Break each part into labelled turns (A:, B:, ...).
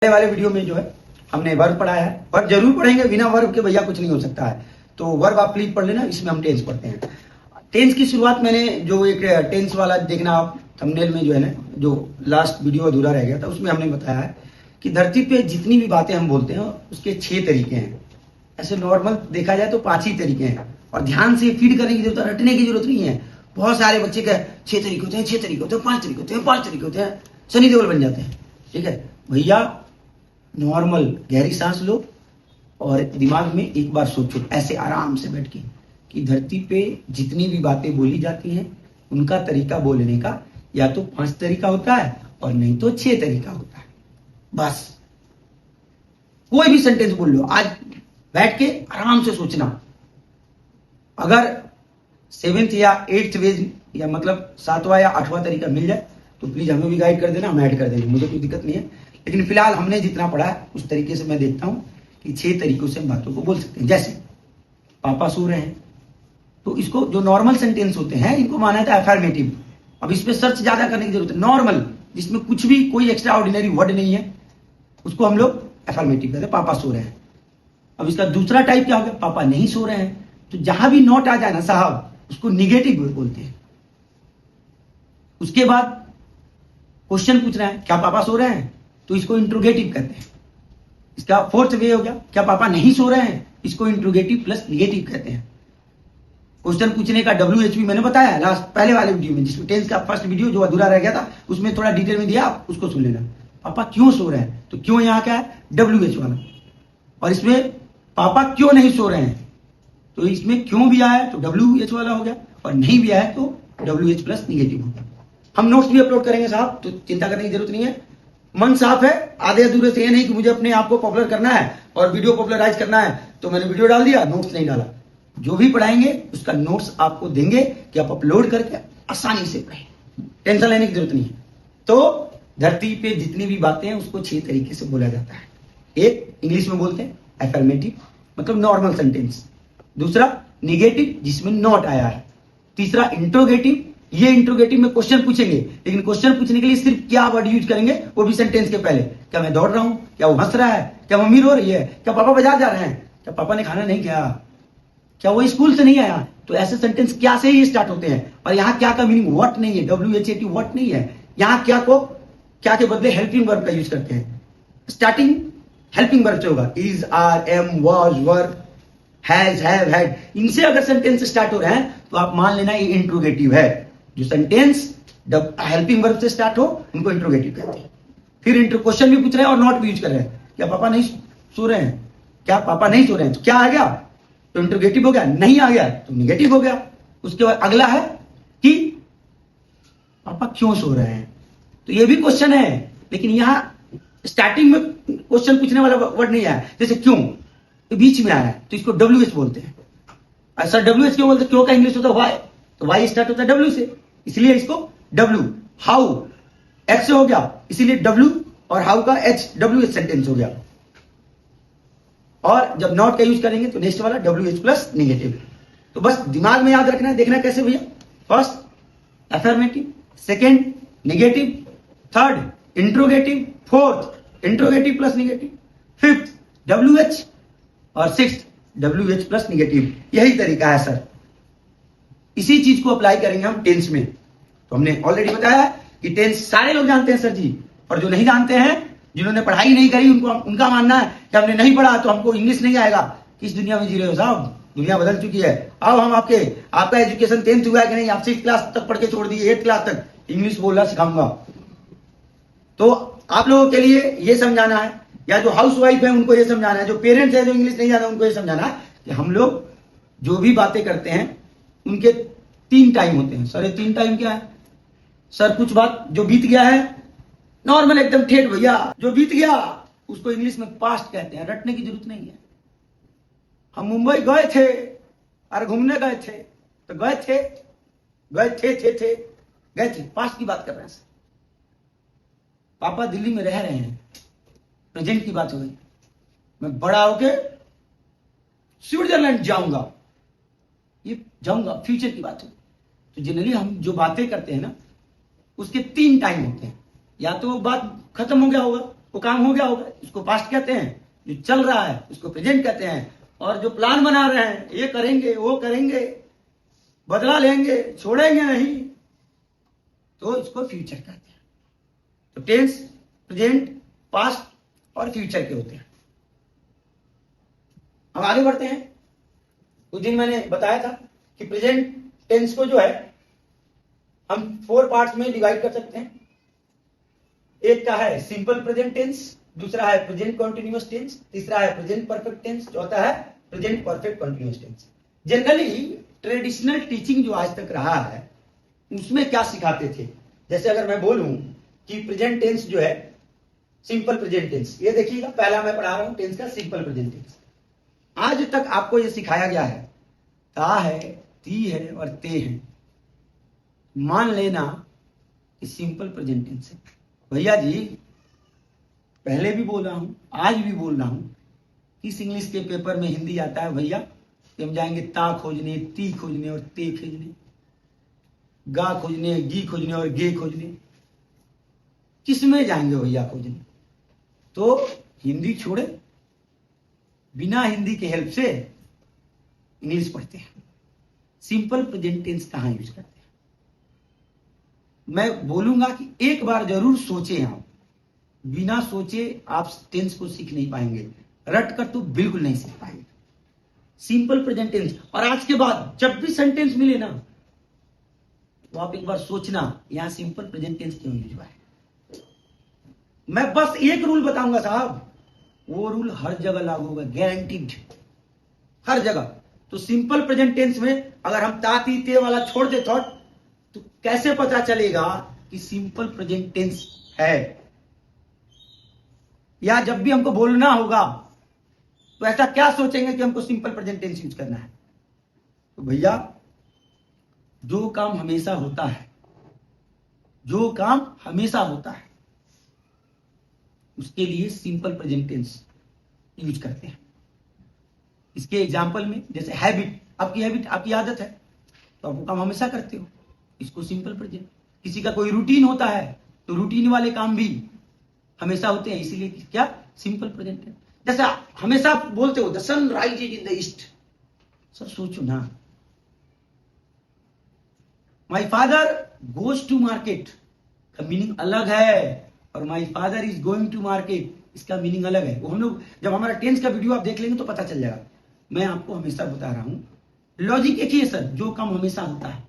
A: वाले वीडियो में जो है हमने वर्ब पढ़ाया है। वर्ब जरूर पढ़ेंगे, बिना वर्ब के भैया कुछ नहीं हो सकता है। तो वर्ब आप प्लीज पढ़ लेना, इसमें हम टेंस पढ़ते हैं। टेंस की शुरुआत मैंने जो एक टेंस वाला देखना आप थंबनेल में जो है ना, जो लास्ट वीडियो अधूरा रह गया था उसमें हमने बताया है कि धरती पे जितनी भी बातें हम बोलते हैं उसके 6 तरीके हैं। ऐसे नॉर्मल देखा जाए तो 5 ही तरीके हैं, और ध्यान से फीड करने की जरूरत, रटने की जरूरत नहीं है। बहुत सारे बच्चे का 6 तरीके होते हैं, 6 तरीके होते हैं, 5 तरीके होते हैं, 5 तरीके होते हैं, सनी देओल बन जाते हैं। ठीक है भैया, नॉर्मल गहरी सांस लो और दिमाग में एक बार सोचो ऐसे आराम से बैठ के कि धरती पे जितनी भी बातें बोली जाती हैं उनका तरीका बोलने का या तो 5 तरीका होता है और नहीं तो 6 तरीका होता है। बस कोई भी सेंटेंस बोल लो, आज बैठ के आराम से सोचना। अगर 7th या 8th वेज या मतलब 7वां या 8वां तरीका मिल जाए तो प्लीज हमें भी गाइड कर देना, हम ऐड कर देंगे, मुझे कोई दिक्कत नहीं है। लेकिन फिलहाल हमने जितना पढ़ा है उस तरीके से मैं देखता हूं कि 6 तरीकों से हम बातों को बोल सकते हैं। जैसे पापा सो रहे हैं, तो इसको जो नॉर्मल सेंटेंस होते हैं इनको माना था अफर्मेटिव। अब इस पे सर्च ज्यादा करने की जरूरत है। नॉर्मल जिसमें कुछ भी कोई एक्स्ट्रा ऑर्डिनरी वर्ड नहीं है उसको हम लोग अफर्मेटिव कहते हैं। पापा सो रहे हैं। अब इसका दूसरा टाइप क्या हो गया, पापा नहीं सो रहे हैं। तो जहां भी नॉट आ जाए ना साहब, उसको निगेटिव बोलते हैं। उसके बाद क्वेश्चन पूछना है, क्या पापा सो रहे हैं, तो इसको इंट्रोगेटिव कहते हैं। इसका 4th वे हो गया, क्या पापा नहीं सो रहे हैं, इसको इंट्रोगेटिव प्लस निगेटिव कहते हैं। क्वेश्चन पूछने का WHP मैंने बताया लास्ट पहले वाले वीडियो में, जिसमें टेंस का फर्स्ट वीडियो जो अधूरा रह गया था उसमें थोड़ा डिटेल में दिया, आप उसको सुन लेना। पापा क्यों सो रहे हैं, तो क्यों यहाँ क्या है, WH वाला। और इसमें पापा क्यों नहीं सो रहे हैं, तो इसमें क्यों भी आया तो WH वाला हो गया, और नहीं भी आया तो WH प्लस निगेटिव हो गया। हम नोट्स भी अपलोड करेंगे साहब, तो चिंता करने की जरूरत नहीं है। मन साफ है, आधे अधूरे से ये नहीं कि मुझे अपने आप को पॉपुलर करना है और वीडियो पॉपुलराइज करना है तो मैंने वीडियो डाल दिया, नोट्स नहीं डाला। जो भी पढ़ाएंगे उसका नोट्स आपको देंगे कि आप अपलोड करके आसानी से पढ़ें, टेंशन लेने की जरूरत नहीं है। तो धरती पे जितनी भी बातें हैं उसको 6 तरीके से बोला जाता है। एक इंग्लिश में बोलते हैं अफर्मेटिव, मतलब नॉर्मल सेंटेंस। दूसरा निगेटिव, जिसमें नॉट आया है। तीसरा इंट्रोगेटिव, ये इंट्रोगेटिव में क्वेश्चन पूछेंगे, लेकिन क्वेश्चन पूछने के लिए सिर्फ क्या वर्ड यूज करेंगे, वो भी सेंटेंस के पहले। क्या मैं दौड़ रहा हूं, क्या वो हंस रहा है, क्या मम्मी रो रही है, क्या पापा बाजार जा रहे हैं, क्या पापा ने खाना नहीं खाया, क्या वो स्कूल से नहीं आया। तो ऐसे सेंटेंस क्या से ही स्टार्ट होते हैं। और यहाँ क्या का मीनिंग व्हाट नहीं है, WHAT व्हाट नहीं है। यहाँ क्या को क्या के बदले हेल्पिंग वर्ब का यूज करते हैं। स्टार्टिंग हेल्पिंग वर्ब से होगा, is, are, am, was, were, has, have, had. इनसे अगर सेंटेंस स्टार्ट हो रहे हैं तो आप मान लेना ये इंट्रोगेटिव है। जो सेंटेंस हेल्पिंग वर्ब से स्टार्ट हो उनको इंट्रोगेटिव कहते हैं। फिर क्वेश्चन भी पूछ रहे हैं और नॉट भी यूज कर रहे हैं, क्या पापा नहीं सो रहे हैं, क्या पापा नहीं सो रहे हैं, तो क्या आ गया, तो इंट्रोगेटिव हो गया। नहीं आ गया तो निगेटिव हो गया। उसके बाद अगला है कि पापा क्यों सो रहे हैं, तो ये भी क्वेश्चन है, लेकिन यहां स्टार्टिंग में क्वेश्चन पूछने वाला वर्ड नहीं आया। जैसे क्यों, तो बीच में आया है तो इसको WH बोलते हैं। ऐसा WH क्यों बोलते हैं, क्यों का इंग्लिश होता है वाई, तो वाई स्टार्ट होता है W से, इसलिए इसको W। हाउ H से हो गया, इसीलिए W, और हाउ का WH सेंटेंस हो गया। और जब नॉट का यूज करेंगे तो नेक्स्ट वाला WH प्लस निगेटिव। तो बस दिमाग में याद रखना है, देखना कैसे भैया। First affirmative, second negative, third interrogative, fourth interrogative plus negative, fifth WH, और 6th WH प्लस निगेटिव। यही तरीका है सर। इसी चीज को अप्लाई करेंगे हम टेंस में। तो हमने ऑलरेडी बताया कि टेंस सारे लोग जानते हैं सर जी, और जो नहीं जानते हैं, जिन्होंने पढ़ाई नहीं करी, उनका मानना है कि हमने नहीं पढ़ा तो हमको इंग्लिश नहीं आएगा। किस दुनिया में जी रहे हो साहब, दुनिया बदल चुकी है। आओ हम आपका एजुकेशन 10th हुआ है कि नहीं, आप 6th क्लास तक पढ़ के छोड़ दिए, 8th क्लास तक इंग्लिश बोलना सिखाऊंगा। तो आप लोगों के लिए ये समझाना है, या जो हाउस वाइफ है उनको ये समझाना है, जो पेरेंट्स है जो इंग्लिश नहीं जानते उनको ये समझाना है कि हम लोग जो भी बातें करते हैं उनके 3 टाइम होते हैं। सर ये 3 टाइम क्या है, सर कुछ बात जो बीत गया है, नॉर्मल एकदम ठेठ भैया, जो बीत गया उसको इंग्लिश में पास्ट कहते हैं, रटने की जरूरत नहीं है। हम मुंबई गए थे और घूमने गए थे, तो गए थे पास्ट की बात कर रहे हैं। पापा दिल्ली में रह रहे हैं, प्रेजेंट की बात हो गई। मैं बड़ा होके स्विट्जरलैंड जाऊंगा, ये जाऊंगा फ्यूचर की बात हो। तो जनरली हम जो बातें करते हैं ना उसके 3 टाइम होते हैं। या तो बात खत्म हो गया होगा वो काम हो गया होगा, उसको पास्ट कहते हैं। जो चल रहा है उसको प्रेजेंट कहते हैं। और जो प्लान बना रहे हैं, ये करेंगे वो करेंगे, बदला लेंगे, छोड़ेंगे नहीं, तो इसको फ्यूचर कहते हैं। तो टेंस प्रेजेंट, पास्ट और फ्यूचर के होते हैं। हम आगे बढ़ते हैं। उस दिन मैंने बताया था कि प्रेजेंट टेंस को जो है हम 4 पार्ट्स में डिवाइड कर सकते हैं। एक का है सिंपल प्रेजेंट टेंस, दूसरा है प्रेजेंट कॉन्टिन्यूअस टेंस, तीसरा है प्रेजेंट परफेक्ट टेंस, चौथा है present perfect continuous tense. Generally traditional teaching जो आज तक रहा है उसमें क्या सिखाते थे, जैसे अगर मैं बोलूं कि प्रेजेंट टेंस जो है सिंपल प्रेजेंट टेंस, ये देखिएगा पहला मैं पढ़ा रहा हूं टेंस का सिंपल प्रेजेंट टेंस। आज तक आपको ये सिखाया गया है ता है, ती है और ते है। मान लेना कि सिंपल प्रेजेंट टेंस है। भैया जी पहले भी बोल रहा हूं, आज भी बोल रहा हूं, इस इंग्लिश के पेपर में हिंदी आता है भैया कि हम जाएंगे ता खोजने, ती खोजने और ते खोजने, गा खोजने, गी खोजने और गे खोजने। किसमें जाएंगे भैया खोजने? तो हिंदी छोड़े, बिना हिंदी के हेल्प से इंग्लिश पढ़ते हैं। सिंपल प्रेजेंट टेंस कहां यूज करते हैं? मैं बोलूंगा कि एक बार जरूर सोचे आप, बिना सोचे आप टेंस को सीख नहीं पाएंगे, रट कर तो बिल्कुल नहीं सीख पाएंगे। Simple present tense. और आज के बाद जब भी सेंटेंस मिले ना तो आप एक बार सोचना यहां सिंपल प्रेजेंट टेंस क्यों यूज हुआ है। मैं बस एक रूल बताऊंगा साहब, वो रूल हर जगह लागू होगा, गारंटीड, हर जगह। तो सिंपल प्रेजेंट टेंस में अगर हम ता ती ते वाला छोड़ दे थॉट, तो कैसे पता चलेगा कि सिंपल प्रेजेंट टेंस है? या जब भी हमको बोलना होगा तो ऐसा क्या सोचेंगे कि हमको सिंपल प्रेजेंट टेंस यूज करना है? तो भैया जो काम हमेशा होता है, जो काम हमेशा होता है, उसके लिए सिंपल प्रेजेंट टेंस यूज करते हैं। इसके एग्जांपल में जैसे हैबिट, हैबिट आपकी आदत है तो आप वो काम हमेशा करते हो, इसको सिंपल प्रेजेंट। किसी का कोई रूटीन होता है तो रूटीन वाले काम भी हमेशा होते हैं, इसीलिए क्या सिंपल प्रेजेंट टेंस। जैसे हमेशा आप बोलते हो the sun rise in the east. Sir सोचो ना, my father goes to market का मीनिंग अलग है और my father is going to market इसका मीनिंग अलग है। वो हम लोग जब हमारा टेंस का वीडियो आप देख लेंगे तो पता चल जाएगा। मैं आपको हमेशा बता रहा हूं, लॉजिक एक ही है सर, जो काम हमेशा होता है।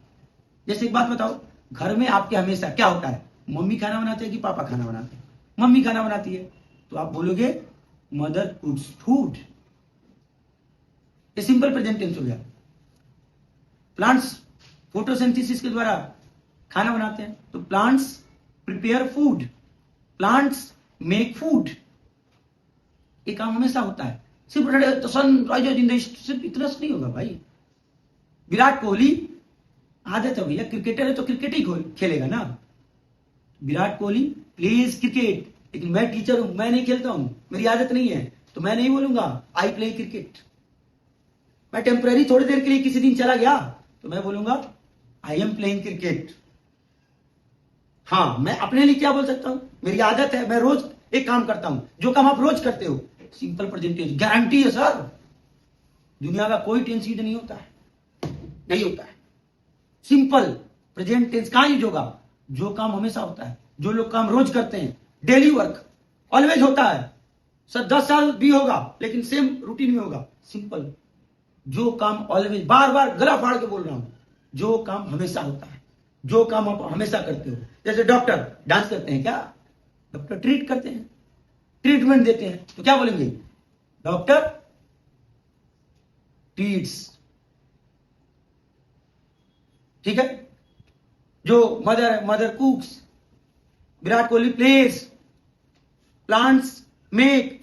A: जैसे एक बात बताओ, घर में आपके हमेशा क्या होता है? मम्मी खाना बनाती है कि पापा खाना बनाते हैं? मम्मी खाना बनाती है, तो आप बोलोगे मदर कुक्स फूड। ये सिंपल प्रेजेंट टेंस हो गया। प्लांट्स फोटोसिंथेसिस के द्वारा खाना बनाते हैं, तो plants prepare food, plants make food. ये काम हमेशा होता है। सिर्फ sun rise in the east सिर्फ इतना से नहीं होगा भाई। विराट कोहली आदत है भैया, क्रिकेटर है तो क्रिकेट ही खेलेगा ना। विराट कोहली प्लेज क्रिकेट, लेकिन मैं टीचर हूं, मैं नहीं खेलता हूं, मेरी आदत नहीं है, तो मैं नहीं बोलूंगा आई प्ले क्रिकेट। मैं टेम्पररी थोड़ी देर के लिए किसी दिन चला गया तो मैं बोलूंगा आई एम प्लेइंग क्रिकेट। हाँ, मैं अपने लिए क्या बोल सकता हूं? मेरी आदत है, मैं रोज एक काम करता हूं, जो काम आप रोज करते हो, सिंपल प्रेजेंट टेंस। गारंटी है सर, दुनिया का कोई टेंस यूज नहीं होता है, नहीं होता है। सिंपल प्रेजेंट टेंस कहां यूज होगा? जो काम हमेशा होता है, जो लोग काम रोज करते हैं, डेली वर्क ऑलवेज होता है। सर 10 साल भी होगा लेकिन सेम रूटीन में होगा। सिंपल, जो काम ऑलवेज, बार बार गला फाड़ के बोल रहा हूं, जो काम हमेशा होता है, जो काम आप हमेशा करते हो। जैसे डॉक्टर डांस करते हैं क्या? डॉक्टर ट्रीट करते हैं, ट्रीटमेंट देते हैं, तो क्या बोलेंगे? Doctor treats. ठीक है। जो mother cooks, Virat Kohli plays, plants make,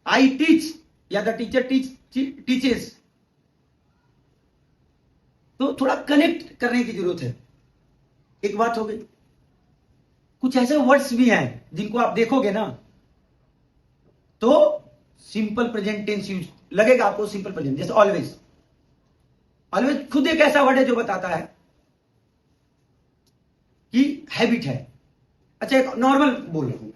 A: I teach या द टीचर टीचेस। तो थोड़ा कनेक्ट करने की जरूरत है। एक बात हो गई। कुछ ऐसे वर्ड्स भी हैं जिनको आप देखोगे ना तो सिंपल प्रेजेंट टेंस यूज लगेगा आपको, सिंपल प्रेजेंट। जैसे ऑलवेज, ऑलवेज खुद एक ऐसा वर्ड है जो बताता है कि हैबिट है। अच्छा, एक नॉर्मल बोल रहा हूं,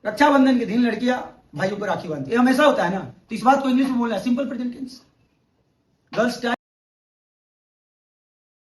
A: रक्षाबंधन के दिन लड़कियां भाइयों को राखी बांधती है, हमेशा होता है ना, तो इस बात को इंग्लिश में बोलना है सिंपल प्रेजेंट टेंस। गर्ल्स